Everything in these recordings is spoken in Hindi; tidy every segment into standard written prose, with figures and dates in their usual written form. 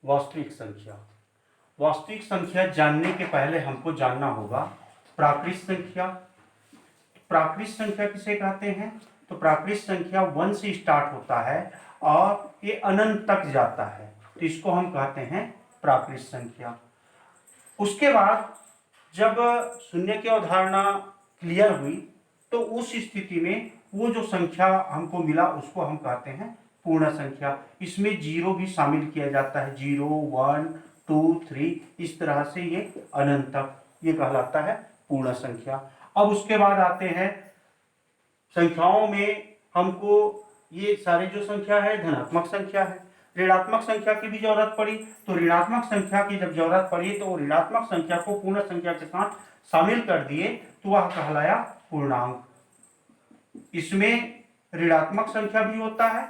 वास्तविक संख्या। वास्तविक संख्या जानने के पहले हमको जानना होगा प्राकृत संख्या। प्राकृत संख्या किसे कहते हैं? तो प्राकृत संख्या 1 से स्टार्ट होता है और ये अनंत तक जाता है, तो इसको हम कहते हैं प्राकृत संख्या। उसके बाद जब शून्य की अवधारणा क्लियर हुई तो उस स्थिति में वो जो संख्या हमको मिला उसको हम कहते हैं पूर्ण संख्या। इसमें जीरो भी शामिल किया जाता है, 0, 1, 2, 3, इस तरह से ये अनंत तक, ये कहलाता है पूर्ण संख्या। अब उसके बाद आते हैं संख्याओं में हमको ये सारे जो संख्या है धनात्मक संख्या है, ऋणात्मक संख्या की भी जरूरत पड़ी, तो ऋणात्मक संख्या की जब जरूरत पड़ी तो ऋणात्मक संख्या को पूर्ण संख्या के साथ शामिल कर दिए तो वह कहलाया पूर्णांक। इसमें ऋणात्मक संख्या भी होता है,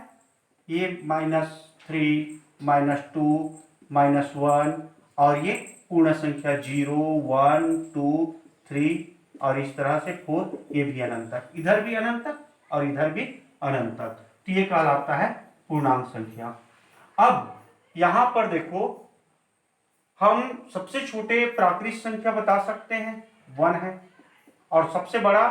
ये -3, -2, -1, और ये पूर्ण संख्या 0, 1, 2, 3 और इस तरह से 4, ये भी अनंत तक, इधर भी अनंत तक और इधर भी अनंत तक, तो ये कहलाता है पूर्णांक संख्या। अब यहां पर देखो हम सबसे छोटे प्राकृत संख्या बता सकते हैं 1 है, और सबसे बड़ा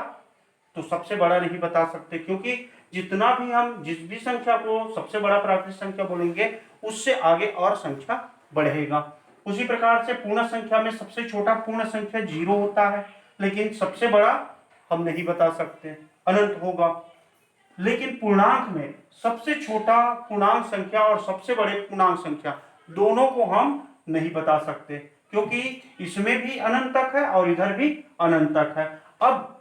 तो सबसे बड़ा नहीं बता सकते, क्योंकि जितना भी हम जिस भी संख्या को सबसे बड़ा प्राकृत संख्या बोलेंगे उससे आगे और संख्या बढ़ेगा। उसी प्रकार से पूर्ण संख्या में सबसे छोटा पूर्ण संख्या 0 होता है, लेकिन सबसे बड़ा हम नहीं बता सकते, अनंत होगा। लेकिन पूर्णांक में सबसे छोटा पूर्णांक संख्या और सबसे बड़े पूर्णांक संख्या दोनों को हम नहीं बता सकते, क्योंकि इसमें भी अनंत तक है और इधर भी अनंत तक है। अब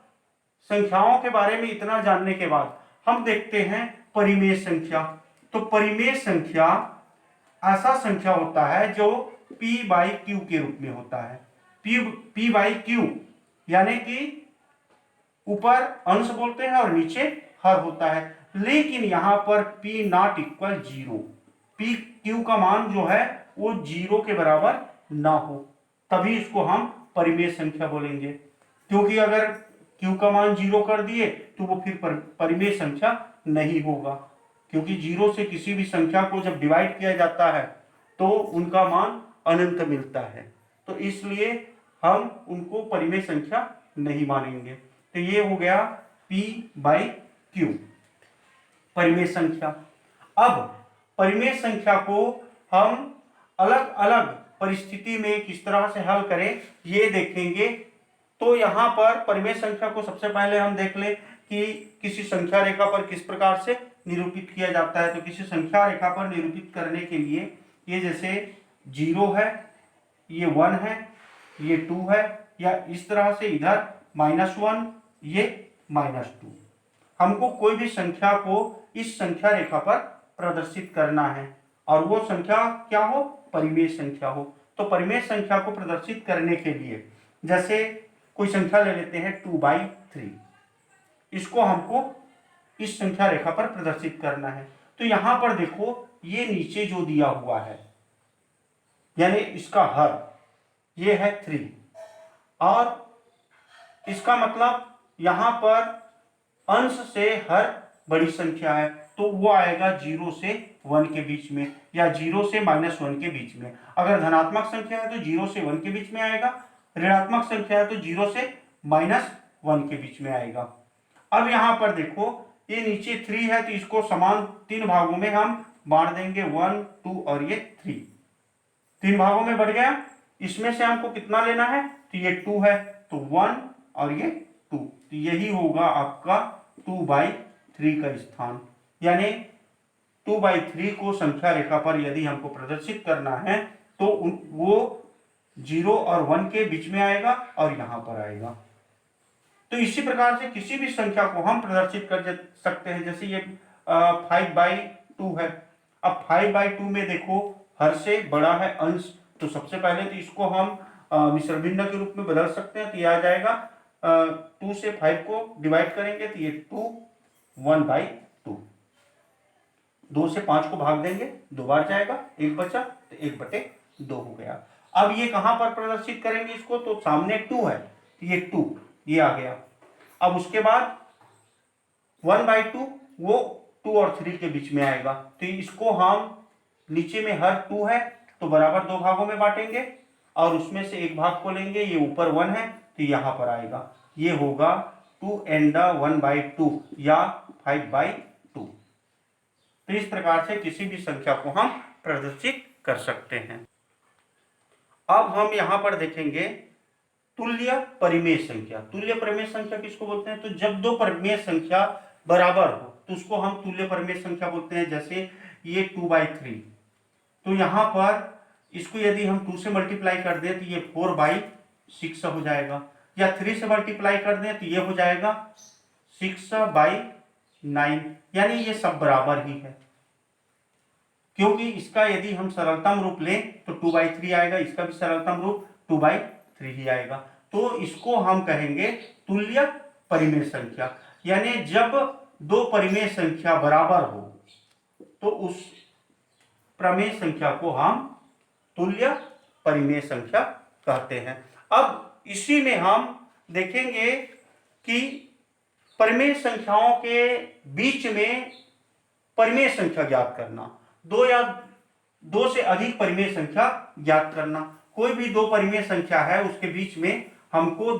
संख्याओं के बारे में इतना जानने के बाद हम देखते हैं परिमेय संख्या। तो परिमेय संख्या ऐसा संख्या होता है जो p/q के रूप में होता है। p/q यानी कि ऊपर अंश बोलते हैं और नीचे हर होता है, लेकिन यहां पर p नॉट इक्वल 0, p/q का मान जो है वो 0 के बराबर ना हो, तभी इसको हम परिमेय संख्या बोलेंगे। क्योंकि अगर q का मान 0 कर दिए तो वो फिर परिमेय संख्या नहीं होगा, क्योंकि 0 से किसी भी संख्या को जब डिवाइड किया जाता है तो उनका मान अनंत मिलता है, तो इसलिए हम उनको परिमेय संख्या नहीं मानेंगे। तो ये हो गया p/q परिमेय संख्या। अब परिमेय संख्या को हम अलग अलग परिस्थिति में किस तरह से हल करें ये देखेंगे। तो यहाँ पर परिमेय संख्या को सबसे पहले हम देख लें कि किसी संख्या रेखा पर किस प्रकार से निरूपित किया जाता है। तो किसी संख्या रेखा पर निरूपित करने के लिए ये जैसे 0 है, ये 1 है, ये 2 है, या इस तरह से इधर -1, ये -2। हमको कोई भी संख्या को इस संख्या रेखा पर प्रदर्शित करना है और वो संख्या क्या हो, परिमेय संख्या हो। तो परिमेय संख्या को प्रदर्शित करने के लिए जैसे कोई संख्या ले लेते हैं 2/3, इसको हमको इस संख्या रेखा पर प्रदर्शित करना है। तो यहां पर देखो ये नीचे जो दिया हुआ है यानी इसका हर ये है 3, और इसका मतलब यहां पर अंश से हर बड़ी संख्या है तो वो आएगा 0 से 1 के बीच में या 0 से -1 के बीच में। अगर धनात्मक संख्या है तो 0 से 1 के बीच में आएगा, ऋणात्मक संख्या है तो 0 से -1 के बीच में आएगा। अब यहां पर देखो ये नीचे 3 है तो इसको समान 3 भागों में हम बांट देंगे, 1, 2 और ये 3 भागों में बढ़ गया। इसमें से हमको कितना लेना है, तो ये 2 है तो 1 और ये 2, तो यही होगा आपका 2/3 का स्थान। यानी 2/3 को संख्या रेखा पर यदि हमको प्रदर्शित करना है तो वो 0 और 1 के बीच में आएगा और यहां पर आएगा। तो इसी प्रकार से किसी भी संख्या को हम प्रदर्शित कर सकते हैं। जैसे ये 5/2 है। अब 5/2 में देखो हर से बड़ा है अंश, तो सबसे पहले तो इसको हम मिश्र भिन्न के रूप में बदल सकते हैं। तो ये आ जाएगा 2 से 5 को डिवाइड करेंगे तो ये 2, 1/2, 2 से 5 को भाग देंगे 2 बार जाएगा, 1 बचा तो 1/2 हो गया। अब ये कहां पर प्रदर्शित करेंगे इसको, तो सामने 2 है तो ये 2 ये आ गया। अब उसके बाद 1/2 वो 2 और 3 के बीच में आएगा, तो इसको हम नीचे में हर 2 है तो बराबर दो भागों में बांटेंगे और उसमें से एक भाग को लेंगे, ये ऊपर 1 है तो यहाँ पर आएगा, ये होगा 2n/1/2 या 5/2। तो इस प्रकार से किसी भी संख्या को हम प्रदर्शित कर सकते हैं। अब हम यहाँ पर देखेंगे तुल्य परिमेय संख्या। तुल्य परिमेय संख्या किसको बोलते हैं? तो जब दो परिमेय संख्या बराबर हो तो उसको हम तुल्य परिमेय संख्या बोलते हैं। जैसे ये 2/3, तो यहाँ पर इसको यदि हम 2 से मल्टीप्लाई कर दें तो ये 4/6 हो जाएगा, या 3 से मल्टीप्लाई कर दें तो ये हो जाएगा 6/9, यानी ये सब बराबर ही है। क्योंकि इसका यदि हम सरलतम रूप लें तो 2/3 आएगा, इसका भी सरलतम रूप 2/3 ही आएगा। तो इसको हम कहेंगे तुल्य परिमेय संख्या। यानी जब दो परिमेय संख्या बराबर हो तो उस प्रमेय संख्या को हम तुल्य परिमेय संख्या कहते हैं। अब इसी में हम देखेंगे कि परिमेय संख्याओं के बीच में परिमेय संख्या ज्ञात करना, दो या दो से अधिक परिमेय संख्या ज्ञात करना। कोई भी दो परिमेय संख्या है उसके बीच में हमको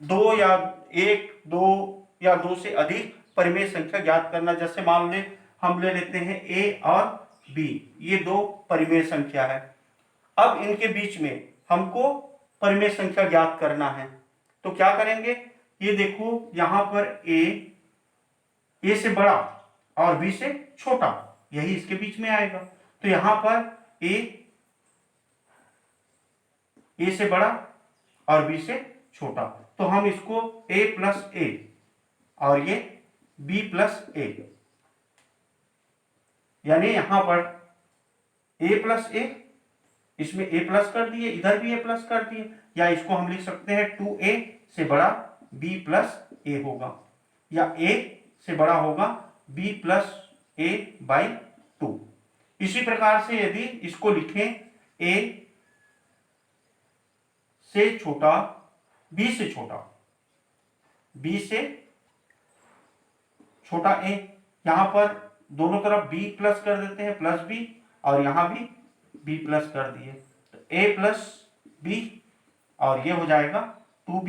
दो या एक, दो या दो से अधिक परिमेय संख्या ज्ञात करना। जैसे मान ले हम ले लेते हैं a और b, ये दो परिमेय संख्या है। अब इनके बीच में हमको परिमेय संख्या ज्ञात करना है, तो क्या करेंगे? ये देखो यहाँ पर a से बड़ा और b से छोटा, यही इसके बीच में आएगा। तो यहाँ पर a से बड़ा और b से छोटा, तो हम इसको a + a और ये b + a, यानी यहां पर a + a, इसमें a प्लस कर दिए, इधर भी a प्लस कर दिए, या इसको हम लिख सकते हैं 2a से बड़ा b + a होगा, या a से बड़ा होगा b + a/2। इसी प्रकार से यदि इसको लिखें a से छोटा, b से छोटा, b से छोटा a, यहां पर दोनों तरफ b प्लस कर देते हैं +b, और यहां भी b प्लस कर दिए, तो a + b और ये हो जाएगा 2b।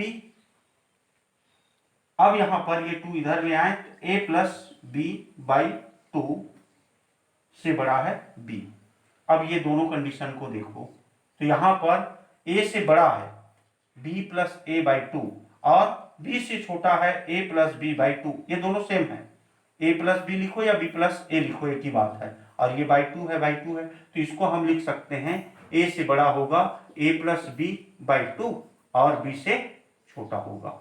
अब यहां पर ये 2 इधर ले आए तो a + b/2 से बड़ा है b। अब ये दोनों कंडीशन को देखो, तो यहां पर a से बड़ा है b + a/2 और b से छोटा है a + b/2, ये दोनों सेम है। a + b लिखो या b + a लिखो, एक ही बात है, और ये /2 है, तो इसको हम लिख सकते हैं a से बड़ा होगा a + b/2 और b से छोटा होगा,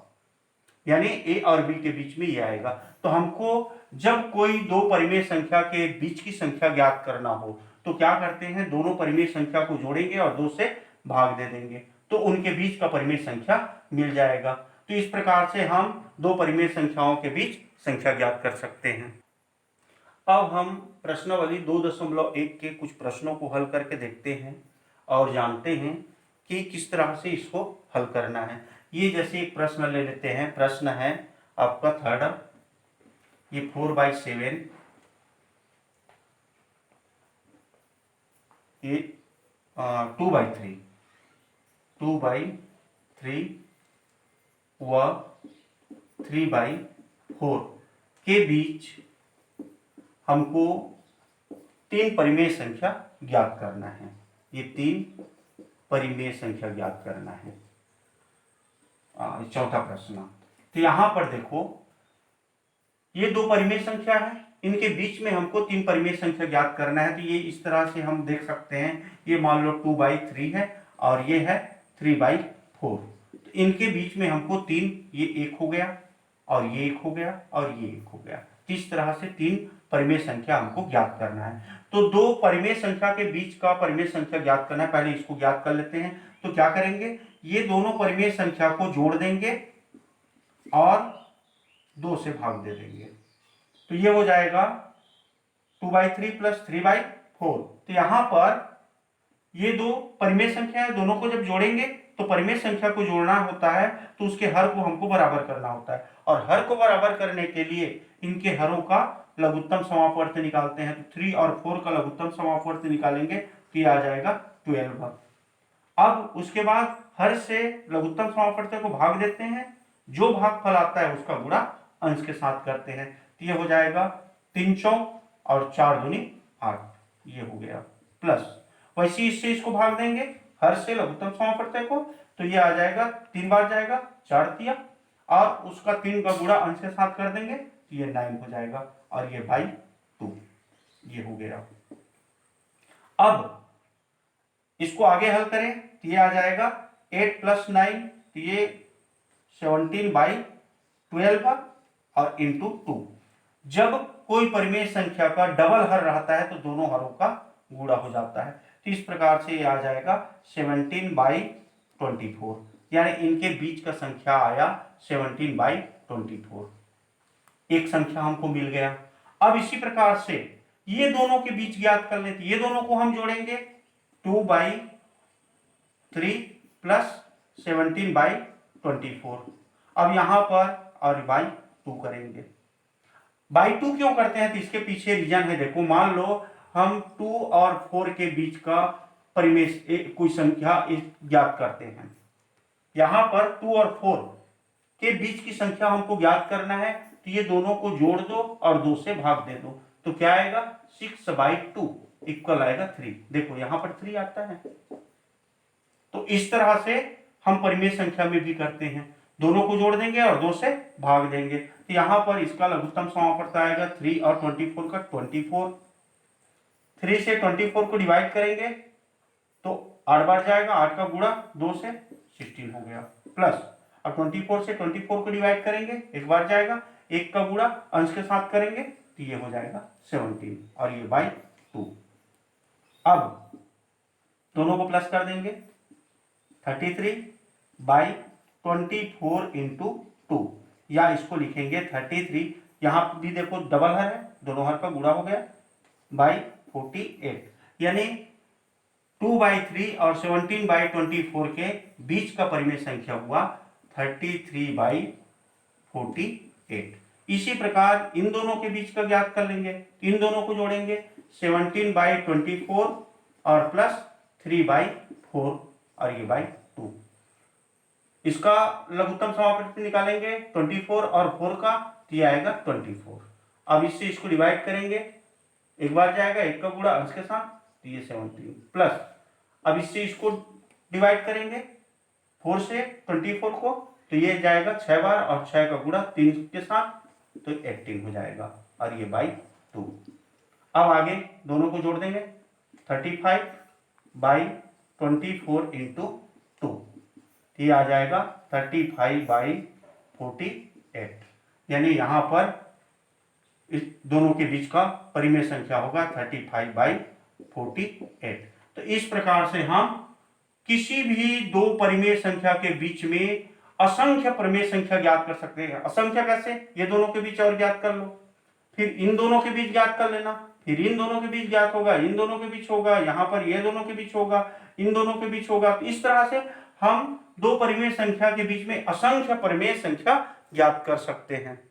यानी a और b के बीच में ये आएगा। तो हमको जब कोई दो परिमेय संख्या के बीच की संख्या ज्ञात करना हो तो क्या करते हैं? दोनों परिमेय संख्या को जोड़ेंगे और 2 से भाग दे देंगे, तो उनके बीच का परिमेय संख्या मिल जाएगा। तो इस प्रकार से हम दो परिमेय संख्याओं के बीच संख्या ज्ञात कर सकते हैं। अब हम प्रश्नावली 2.1 के कुछ प्रश्नों को हल करके देखते हैं और जानते हैं कि किस तरह से इसको हल करना है। ये जैसे एक प्रश्न ले लेते हैं, प्रश्न है आपका थर्ड, ये 4/7, ये 2/3 व 3/4 के बीच हमको तीन परिमेय संख्या ज्ञात करना है। ये तीन परिमेय संख्या ज्ञात करना है। चौथा प्रश्न, तो यहां पर देखो ये दो परिमेय संख्या है, इनके बीच में हमको तीन परिमेय संख्या ज्ञात करना है। तो ये इस तरह से हम देख सकते हैं, ये मान लो 2/3 है और ये है 3/4, तो इनके बीच में हमको तीन, ये एक हो गया और ये एक हो गया और ये एक हो गया। तो इस तरह से तीन परिमेय संख्या हमको ज्ञात करना है। तो दो परिमेय संख्या के बीच का परिमेय संख्या ज्ञात करना है, पहले इसको ज्ञात कर लेते हैं। तो क्या करेंगे? ये दोनों परिमेय संख्या को जोड़ देंगे और 2 से भाग दे देंगे, तो ये हो जाएगा 2/3 + 3/4। तो यहां पर ये दो परिमेय संख्या है, दोनों को जब जोड़ेंगे तो परिमेय संख्या को जोड़ना होता है तो उसके हर को हमको बराबर करना होता है, और हर को बराबर करने के लिए इनके हरों का लघुत्तम समापवर्त निकालते हैं। तो 3 और 4 का लघुत्तम समापवर्त निकालेंगे तो ये आ जाएगा 12। अब उसके बाद हर से लघुत्तम समापवर्तक को भाग देते हैं, जो भागफल आता है उसका गुणा अंश के साथ करते हैं, तो ये हो जाएगा 3 चौक और 4 दूनी 8, ये हो गया प्लस। वैसे इससे इसको भाग देंगे हर से लघुत्तम समापवर्तक को, तो ये आ जाएगा 3 बार जाएगा 4 तिया, और उसका 3 का गुणा अंश के साथ कर देंगे तो ये 9 हो जाएगा, और ये बाई 2, ये हो गया। अब इसको आगे हल करें तो ये आ जाएगा 8 + 9, तो ये 17/12 और इंटू 2। जब कोई परिमेय संख्या का डबल हर रहता है तो दोनों हरों का गुणा हो जाता है, तो इस प्रकार से ये आ जाएगा 17/24, यानी इनके बीच का संख्या आया 17/24। एक संख्या हमको मिल गया। अब इसी प्रकार से ये दोनों के बीच ज्ञात कर लेते, ये दोनों को हम जोड़ेंगे 2/3 + 17/24। अब यहां पर और बाई 2 करेंगे। बाई 2 क्यों करते हैं तो इसके पीछे रीजन है। देखो मान लो हम 2 और 4 के बीच का परिमेय कोई संख्या ज्ञात करते हैं, यहां पर 2 और 4 के बीच की संख्या हमको ज्ञात करना है, तो ये दोनों को जोड़ दो और 2 से भाग दे दो, तो क्या आएगा 6/2 इक्वल आएगा 3। देखो यहां पर 3 आता है। तो इस तरह से हम परिमेय संख्या में भी करते हैं, दोनों को जोड़ देंगे और 2 से भाग देंगे, तो यहां पर इसका लघुत्तम समापवर्तक आएगा 3 और 24 का 24। 3 से 24 को डिवाइड करेंगे तो 8 बार जाएगा, 8 का गुणा 2 से 16 हो गया प्लस। अब 24 से 24 को डिवाइड करेंगे, एक बार जाएगा, 1 का गुणा अंश के साथ करेंगे तो ये हो जाएगा 17 और ये बाई 2। अब दोनों को प्लस कर देंगे, 33/24 इंटू 2, या इसको लिखेंगे 33, यहां भी देखो डबल हर है, दोनों हर का गुणा हो गया, बाई 48, यानी 2/3 और 17/24 के बीच का परिमेय संख्या हुआ 33/48। इसी प्रकार इन दोनों के बीच का ज्ञात कर लेंगे, इन दोनों को जोड़ेंगे 17/24 और प्लस 3/4 और ये बाई 2। इसका लघुत्तम समापवर्तक निकालेंगे 24 और 4 का, तो ये आएगा 24। अब इससे इसको डिवाइड करेंगे, एक बार जाएगा, 1 का गुणा अंश के साथ तो ये 17 प्लस। अब इससे इसको डिवाइड करेंगे 4 से 24 को, तो ये जाएगा 6 बार और 6 का गुणा 3 के साथ तो 18 हो जाएगा और ये बाई 2। अब आगे दोनों को जोड़ देंगे 35/24 इंटू 2, ये आ जाएगा 35/48, यानी यहां पर इस दोनों के बीच का परिमेय संख्या होगा 35/48। तो इस प्रकार से हम किसी भी दो परिमेय संख्या के बीच में असंख्य परिमेय संख्या ज्ञात कर सकते हैं। असंख्य कैसे, ये दोनों के बीच और ज्ञात कर लो, फिर इन दोनों के बीच ज्ञात कर लेना, फिर इन दोनों के बीच ज्ञात होगा, इन दोनों के बीच होगा, यहाँ पर ये दोनों के बीच होगा, इन दोनों के बीच होगा। इस तरह से हम दो परिमेय संख्या के बीच में असंख्य परिमेय संख्या ज्ञात कर सकते हैं।